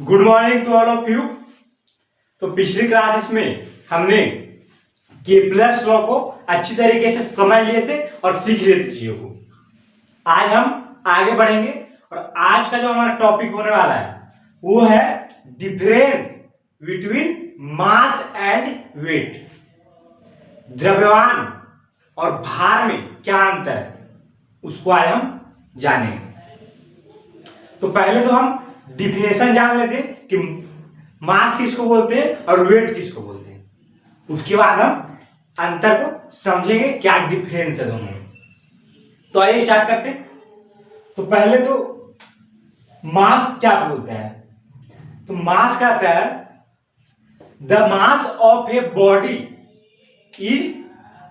Good morning to all of you. तो पिछली classes में हमने केपलर्स लॉ को अच्छी तरीके से समझ लिए थे और सीख लिए थे चीजों को। आज हम आगे बढ़ेंगे और आज का जो हमारा टॉपिक होने वाला है वो है difference between mass and weight. द्रव्यमान और भार में क्या अंतर है उसको आज हम जानेंगे। तो पहले तो हम डिफिनेशन जान लेते हैं कि मास किसको बोलते हैं और वेट किसको बोलते हैं। उसके बाद हम अंतर को समझेंगे, क्या डिफरेंस है दोनों में। तो आइए स्टार्ट करते हैं। तो पहले तो मास क्या बोलते हैं? तो मास कहता है the mass of a body is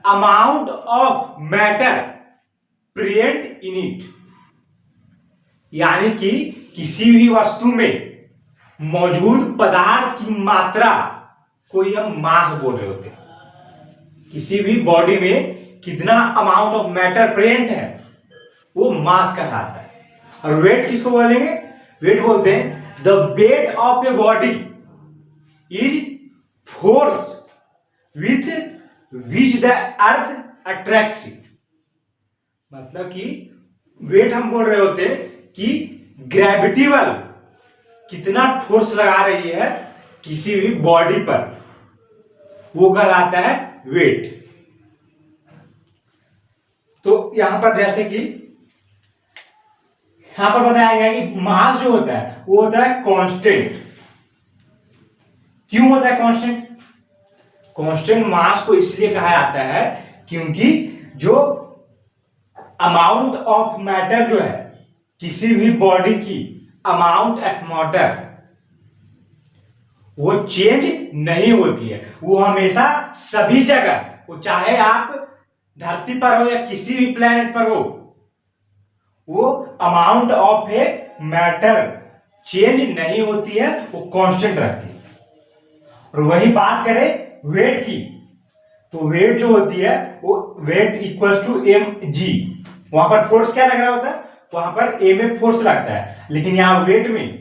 amount of matter present in it. यानी कि किसी भी वस्तु में मौजूद पदार्थ की मात्रा को ही हम मास बोल रहे होते हैं। किसी भी बॉडी में कितना अमाउंट ऑफ मैटर प्रेजेंट है वो मास कहलाता है। और वेट किसको बोलेंगे? वेट बोलते हैं the weight of a body is force with which the earth attracts it. मतलब कि वेट हम बोल रहे होते हैं कि ग्रेविटी बल कितना फोर्स लगा रही है किसी भी बॉडी पर, वो कहलाता है वेट। तो यहां पर जैसे कि यहां पर बताया गया कि मास जो होता है वो होता है कांस्टेंट। क्यों होता है कांस्टेंट? कांस्टेंट मास को इसलिए कहा जाता है क्योंकि जो अमाउंट ऑफ मैटर जो है किसी भी बॉडी की अमाउंट ऑफ मैटर वो चेंज नहीं होती है। वो हमेशा सभी जगह, वो चाहे आप धरती पर हो या किसी भी प्लेनेट पर हो, वो amount of a matter change नहीं होती है, वो कांस्टेंट रहती है। और वही बात करें वेट की, तो वेट जो होती है वो weight equal to M G. वहां पर फोर्स क्या लग रहा होता है? वहां पर ए में फोर्स लगता है, लेकिन यहां वेट में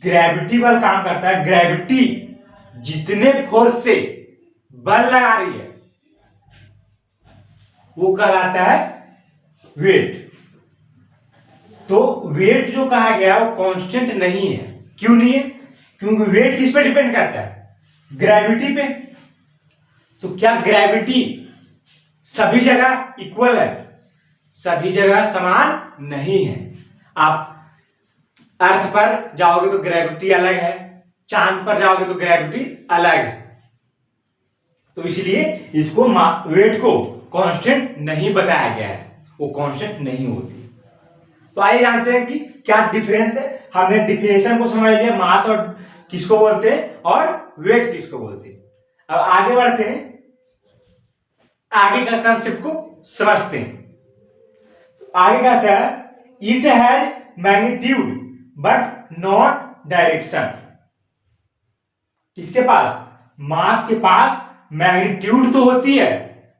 ग्रेविटी बल काम करता है। ग्रेविटी जितने फोर्स से बल लगा रही है वो कहलाता है वेट। तो वेट जो कहा गया वो कांस्टेंट नहीं है। क्यों नहीं है? क्योंकि वेट किस पे डिपेंड करता है? ग्रेविटी पे। तो क्या ग्रेविटी सभी जगह इक्वल है? सभी जगह समान नहीं है। आप अर्थ पर जाओगे तो ग्रेविटी अलग है, चांद पर जाओगे तो ग्रेविटी अलग है। तो इसलिए इसको वेट को कांस्टेंट नहीं बताया गया है, वो कांस्टेंट नहीं होती। तो आइए जानते हैं कि क्या डिफरेंस है। हमने डिफिनेशन को समझ लिया, मास और किसको बोलते हैं और वेट किसको बोलते हैं। अब आगे बढ़ते हैं, आगे का कंसेप्ट को समझते हैं। आगे कहता है it has magnitude but not direction. किसके पास? मास के पास मैग्नीट्यूड तो होती है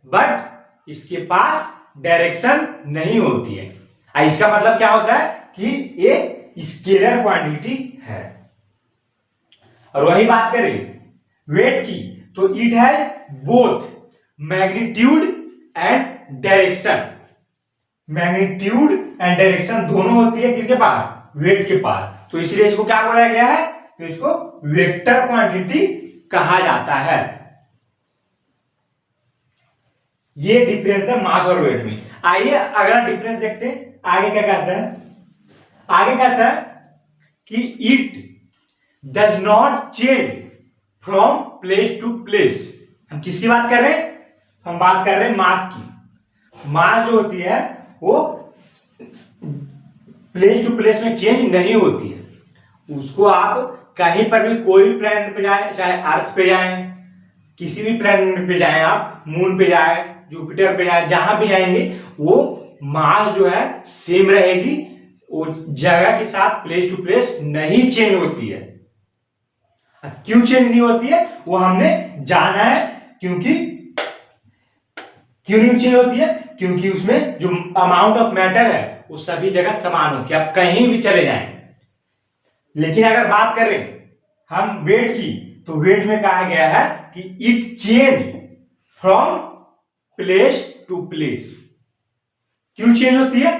बट इसके पास डायरेक्शन नहीं होती है। इसका मतलब क्या होता है कि ये स्केलर क्वांटिटी है। और वही बात करें वेट की, तो it has both magnitude and direction. Magnitude and direction दोनों होती है किसके पास? वेट के पास। तो इसलिए इसको क्या बोला गया है? तो इसको वेक्टर क्वांटिटी कहा जाता है। ये डिफरेंस है मास और वेट में। आइए अगला डिफरेंस देखते हैं। आगे क्या कहता है? आगे कहता है कि it does not change from place to place. हम किसकी बात कर रहे हैं? हम बात कर रहे हैं मास की। मास जो होती है वो प्लेस टू प्लेस में चेंज नहीं होती है। उसको आप कहीं पर भी, कोई भी प्लैनेट पे जाए, चाहे अर्थ पे जाए, किसी भी प्लैनेट पे जाए, आप मून पे जाए, जुपिटर पे जाए, जहां भी जाएंगे वो मास जो है सेम रहेगी। वो जगह के साथ प्लेस टू प्लेस नहीं चेंज होती है। क्यों चेंज नहीं होती है वो हमने जाना है। क्यों नहीं चेंज होती है? क्योंकि उसमें जो अमाउंट ऑफ मैटर है वो सभी जगह समान होती है। आप कहीं भी चले जाएं, लेकिन अगर बात करें हम वेट की, तो वेट में कहा गया है कि it change from place to place. क्यों चेंज होती है?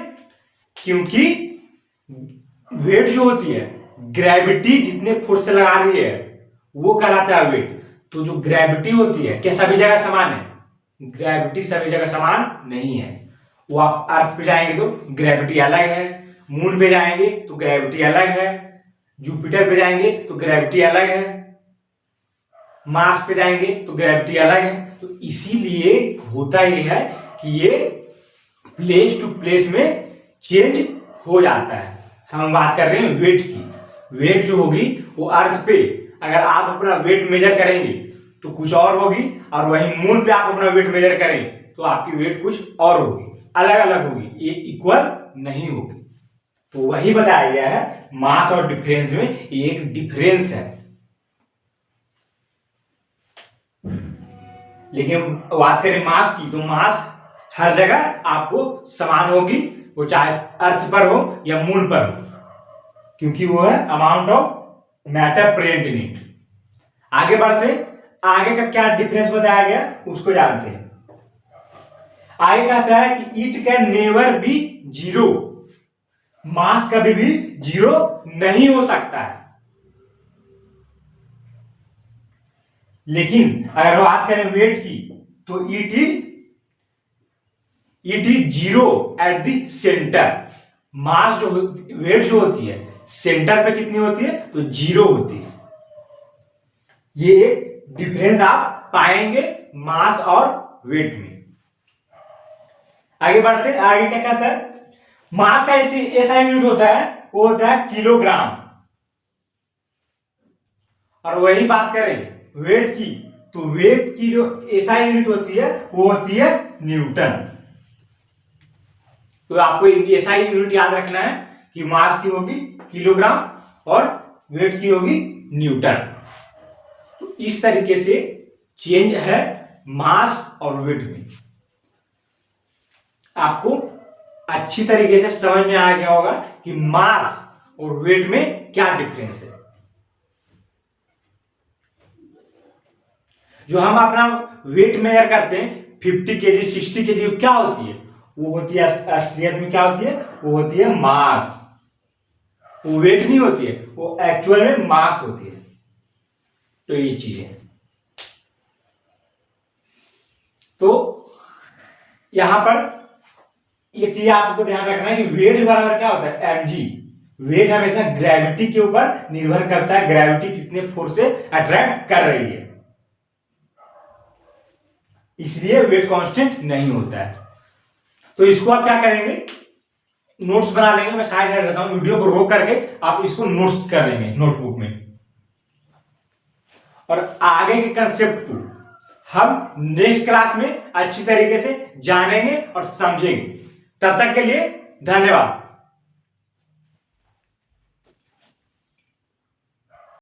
क्योंकि वेट जो होती है, ग्रेविटी जितने फोर्स से लगा रही है वो कहलाता है वेट। तो जो ग्रेविटी होती है, क्या सभी जगह समान है? ग्रेविटी सभी जगह समान नहीं है। वो आप अर्थ पे जाएंगे तो ग्रेविटी अलग है, मून पे जाएंगे तो ग्रेविटी अलग है, जुपिटर पे जाएंगे तो ग्रेविटी अलग है, मार्स पे जाएंगे तो ग्रेविटी अलग है। तो इसीलिए होता यह है कि ये प्लेस टू प्लेस में चेंज हो जाता है। हम बात कर रहे हैं वेट की। वेट जो होगी वो अर्थ पे अगर आप अपना वेट मेजर करेंगे तो कुछ और होगी, और वहीं मून पे आप अपना वेट मेजर करें तो आपकी वेट कुछ और होगी, अलग अलग होगी, ये इक्वल नहीं होगी। तो वही बताया गया है, मास और डिफरेंस में एक डिफरेंस है। लेकिन बात करें मास की, तो मास हर जगह आपको समान होगी, वो चाहे अर्थ पर हो या मून पर हो, क्योंकि वो है amount of matter present in it. आगे बढ़ते, आगे का क्या डिफरेंस बताया गया उसको जानते हैं। आगे कहता है कि it can never be zero. Mass कभी भी जीरो नहीं हो सकता है। लेकिन अगर बात करें वेट की, तो it is zero at the centre. Mass जो वेट जो होती है सेंटर पे कितनी होती है? तो जीरो होती है। ये डिफरेंस आप पाएंगे मास और वेट में। आगे बढ़ते, आगे क्या कहता है? मास का ऐसा यूनिट होता है, वो होता है किलोग्राम। और वही बात करें वेट की, तो वेट की जो ऐसा यूनिट होती है वो होती है न्यूटन। तो आपको ऐसा यूनिट याद रखना है कि मास की होगी किलोग्राम और वेट की होगी न्यूटन। तो इस तरीके से चेंज है मास और वेट में। आपको अच्छी तरीके से समझ में आ गया होगा कि मास और वेट में क्या डिफरेंस है। जो हम अपना वेट मेजर करते हैं 50 केजी 60 केजी, क्या होती है? वो होती है असलियत में क्या होती है? वो होती है मास। वो वेट नहीं होती है, वो एक्चुअल में मास होती है। तो ये चीज है। तो यहां पर एक चीज आपको ध्यान रखना है कि वेट बराबर क्या होता है? mg। वेट हमेशा ग्रेविटी के ऊपर निर्भर करता है, ग्रेविटी कितने फोर्स से अट्रैक्ट कर रही है, इसलिए वेट कांस्टेंट नहीं होता है। तो इसको आप क्या करेंगे? नोट्स बना लेंगे। मैं साइड हट जाता हूं, वीडियो को रोक करके आप इसको नोट्स कर लेंगे नोटबुक में, और आगे के कंसेप्ट को हम नेक्स्ट क्लास में अच्छी तरीके से जानेंगे और समझेंगे। तब तक के लिए धन्यवाद।